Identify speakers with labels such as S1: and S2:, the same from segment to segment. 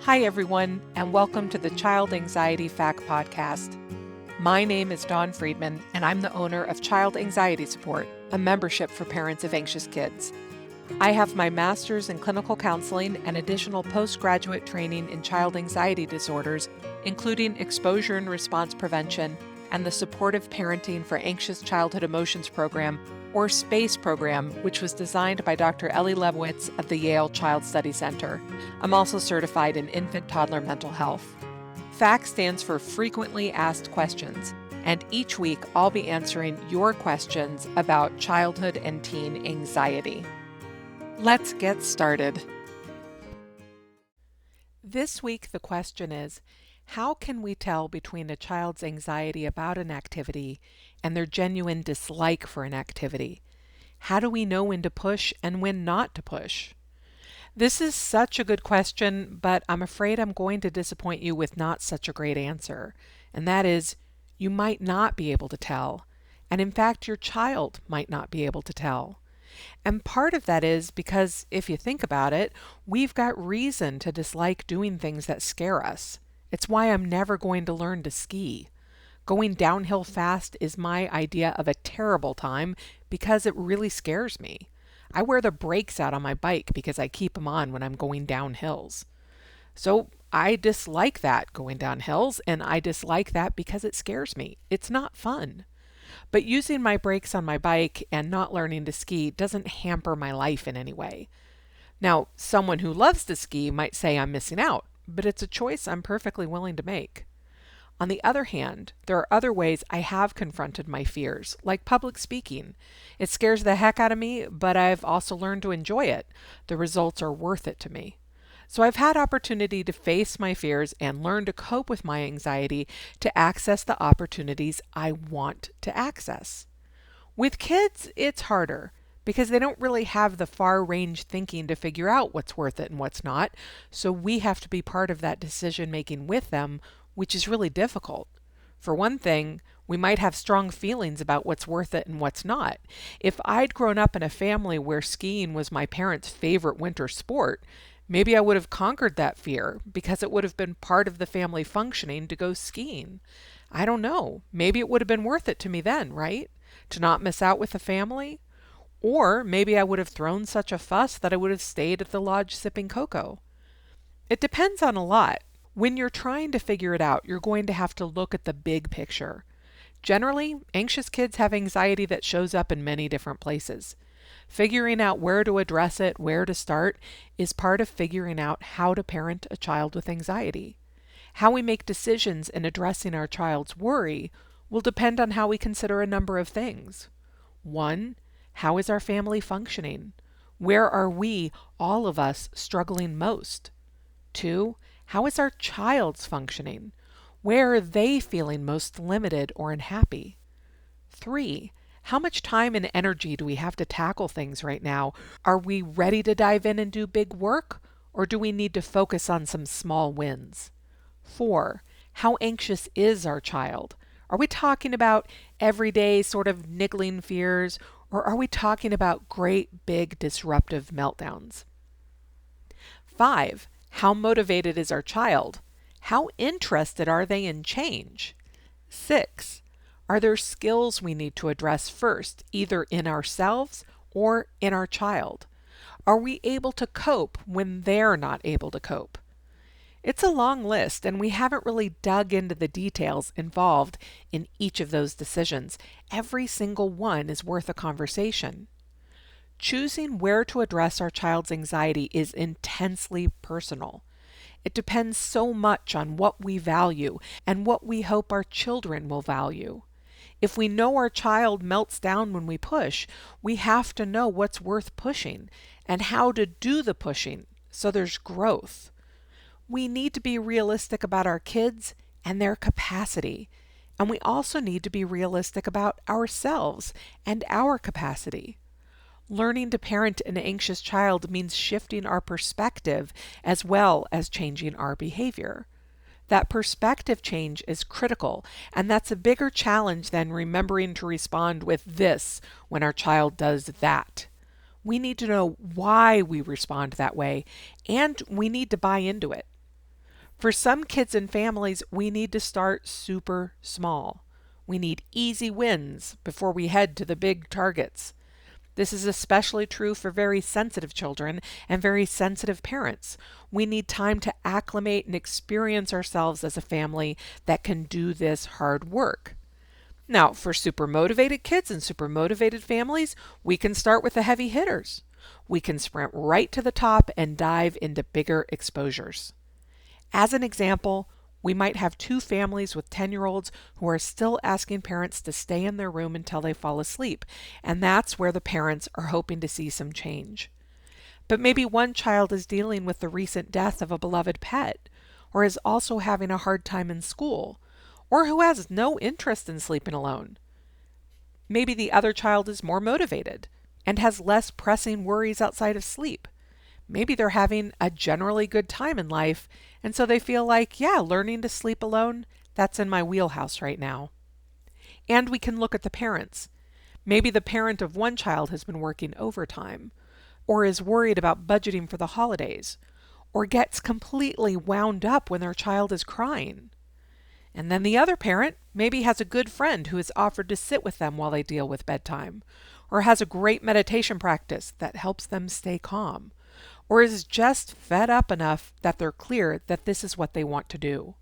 S1: Hi, everyone, and welcome to the Child Anxiety Fact Podcast. My name is Dawn Friedman, and I'm the owner of Child Anxiety Support, a membership for parents of anxious kids. I have my master's in clinical counseling and additional postgraduate training in child anxiety disorders, including exposure and response prevention and the Supportive Parenting for Anxious Childhood Emotions program, or SPACE program, which was designed by Dr. Ellie Lebowitz of the Yale Child Study Center. I'm also certified in infant-toddler mental health. FACT stands for Frequently Asked Questions, and each week I'll be answering your questions about childhood and teen anxiety. Let's get started. This week the question is, how can we tell between a child's anxiety about an activity and their genuine dislike for an activity? How do we know when to push and when not to push? This is such a good question, but I'm afraid I'm going to disappoint you with not such a great answer. And that is, you might not be able to tell. And in fact, your child might not be able to tell. And part of that is because, if you think about it, we've got reason to dislike doing things that scare us. It's why I'm never going to learn to ski. Going downhill fast is my idea of a terrible time because it really scares me. I wear the brakes out on my bike because I keep them on when I'm going down hills. So I dislike that, going down hills, and I dislike that because it scares me. It's not fun. But using my brakes on my bike and not learning to ski doesn't hamper my life in any way. Now, someone who loves to ski might say I'm missing out, but it's a choice I'm perfectly willing to make. On the other hand, there are other ways I have confronted my fears, like public speaking. It scares the heck out of me, but I've also learned to enjoy it. The results are worth it to me. So I've had opportunity to face my fears and learn to cope with my anxiety to access the opportunities I want to access. With kids, it's harder because they don't really have the far-range thinking to figure out what's worth it and what's not, so we have to be part of that decision-making with them, which is really difficult. For one thing, we might have strong feelings about what's worth it and what's not. If I'd grown up in a family where skiing was my parents' favorite winter sport, maybe I would have conquered that fear because it would have been part of the family functioning to go skiing. I don't know. Maybe it would have been worth it to me then, right? To not miss out with the family? Or maybe I would have thrown such a fuss that I would have stayed at the lodge sipping cocoa. It depends on a lot. When you're trying to figure it out, you're going to have to look at the big picture. Generally, anxious kids have anxiety that shows up in many different places. Figuring out where to address it, where to start, is part of figuring out how to parent a child with anxiety. How we make decisions in addressing our child's worry will depend on how we consider a number of things. 1, how is our family functioning? Where are we, all of us, struggling most? 2, how is our child's functioning? Where are they feeling most limited or unhappy? 3, how much time and energy do we have to tackle things right now? Are we ready to dive in and do big work, or do we need to focus on some small wins? 4, how anxious is our child? Are we talking about everyday sort of niggling fears, or are we talking about great big disruptive meltdowns? 5, how motivated is our child? How interested are they in change? 6, are there skills we need to address first, either in ourselves or in our child? Are we able to cope when they're not able to cope? It's a long list, and we haven't really dug into the details involved in each of those decisions. Every single one is worth a conversation. Choosing where to address our child's anxiety is intensely personal. It depends so much on what we value and what we hope our children will value. If we know our child melts down when we push, we have to know what's worth pushing and how to do the pushing so there's growth. We need to be realistic about our kids and their capacity, and we also need to be realistic about ourselves and our capacity. Learning to parent an anxious child means shifting our perspective as well as changing our behavior. That perspective change is critical, and that's a bigger challenge than remembering to respond with this when our child does that. We need to know why we respond that way, and we need to buy into it. For some kids and families, we need to start super small. We need easy wins before we head to the big targets. This is especially true for very sensitive children and very sensitive parents. We need time to acclimate and experience ourselves as a family that can do this hard work. Now, for super motivated kids and super motivated families, we can start with the heavy hitters. We can sprint right to the top and dive into bigger exposures. As an example, we might have two families with 10-year-olds who are still asking parents to stay in their room until they fall asleep, and that's where the parents are hoping to see some change. But maybe one child is dealing with the recent death of a beloved pet, or is also having a hard time in school, or who has no interest in sleeping alone. Maybe the other child is more motivated and has less pressing worries outside of sleep. Maybe they're having a generally good time in life, and so they feel like, yeah, learning to sleep alone, that's in my wheelhouse right now. And we can look at the parents. Maybe the parent of one child has been working overtime, or is worried about budgeting for the holidays, or gets completely wound up when their child is crying. And then the other parent maybe has a good friend who has offered to sit with them while they deal with bedtime, or has a great meditation practice that helps them stay calm, or is just fed up enough that they're clear that this is what they want to do.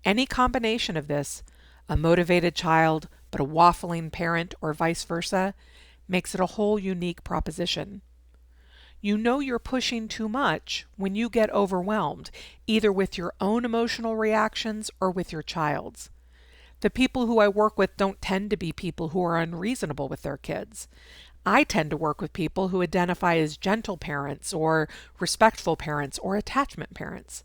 S1: Any combination of this, a motivated child but a waffling parent or vice versa, makes it a whole unique proposition. You know you're pushing too much when you get overwhelmed, either with your own emotional reactions or with your child's. The people who I work with don't tend to be people who are unreasonable with their kids. I tend to work with people who identify as gentle parents or respectful parents or attachment parents.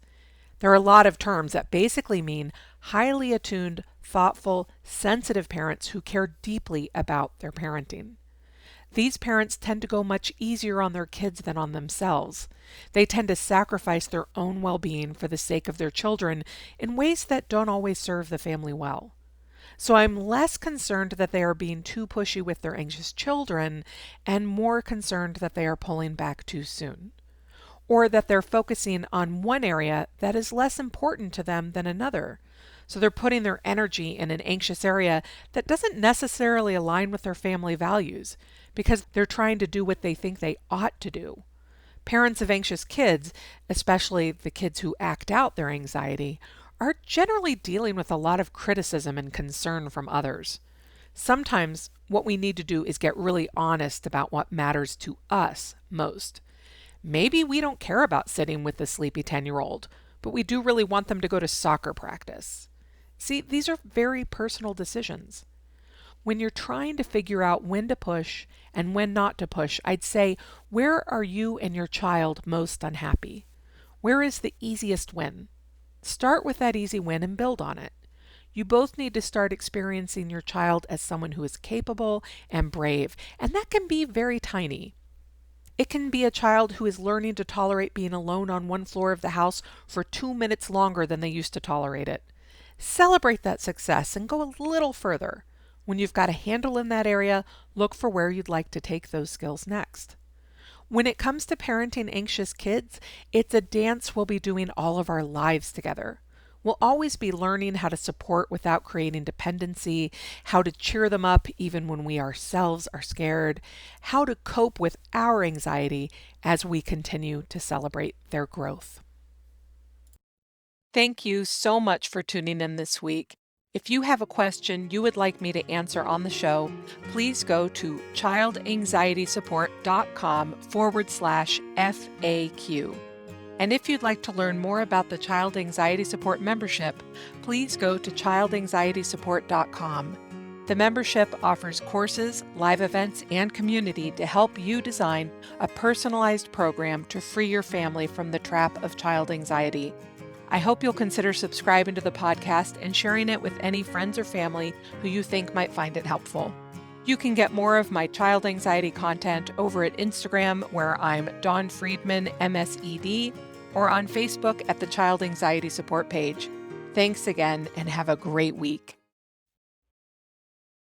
S1: There are a lot of terms that basically mean highly attuned, thoughtful, sensitive parents who care deeply about their parenting. These parents tend to go much easier on their kids than on themselves. They tend to sacrifice their own well-being for the sake of their children in ways that don't always serve the family well. So I'm less concerned that they are being too pushy with their anxious children and more concerned that they are pulling back too soon, or that they're focusing on one area that is less important to them than another. So they're putting their energy in an anxious area that doesn't necessarily align with their family values because they're trying to do what they think they ought to do. Parents of anxious kids, especially the kids who act out their anxiety, are generally dealing with a lot of criticism and concern from others. Sometimes what we need to do is get really honest about what matters to us most. Maybe we don't care about sitting with the sleepy 10-year-old, but we do really want them to go to soccer practice. See, these are very personal decisions. When you're trying to figure out when to push and when not to push, I'd say, where are you and your child most unhappy? Where is the easiest win? Start with that easy win and build on it. You both need to start experiencing your child as someone who is capable and brave, and that can be very tiny. It can be a child who is learning to tolerate being alone on one floor of the house for 2 minutes longer than they used to tolerate it. Celebrate that success and go a little further. When you've got a handle in that area, look for where you'd like to take those skills next. When it comes to parenting anxious kids, it's a dance we'll be doing all of our lives together. We'll always be learning how to support without creating dependency, how to cheer them up even when we ourselves are scared, how to cope with our anxiety as we continue to celebrate their growth. Thank you so much for tuning in this week. If you have a question you would like me to answer on the show, please go to childanxietysupport.com/FAQ. And if you'd like to learn more about the Child Anxiety Support membership, please go to childanxietysupport.com. The membership offers courses, live events, and community to help you design a personalized program to free your family from the trap of child anxiety. I hope you'll consider subscribing to the podcast and sharing it with any friends or family who you think might find it helpful. You can get more of my child anxiety content over at Instagram, where I'm Dawn Friedman, MSED, or on Facebook at the Child Anxiety Support page. Thanks again, and have a great week.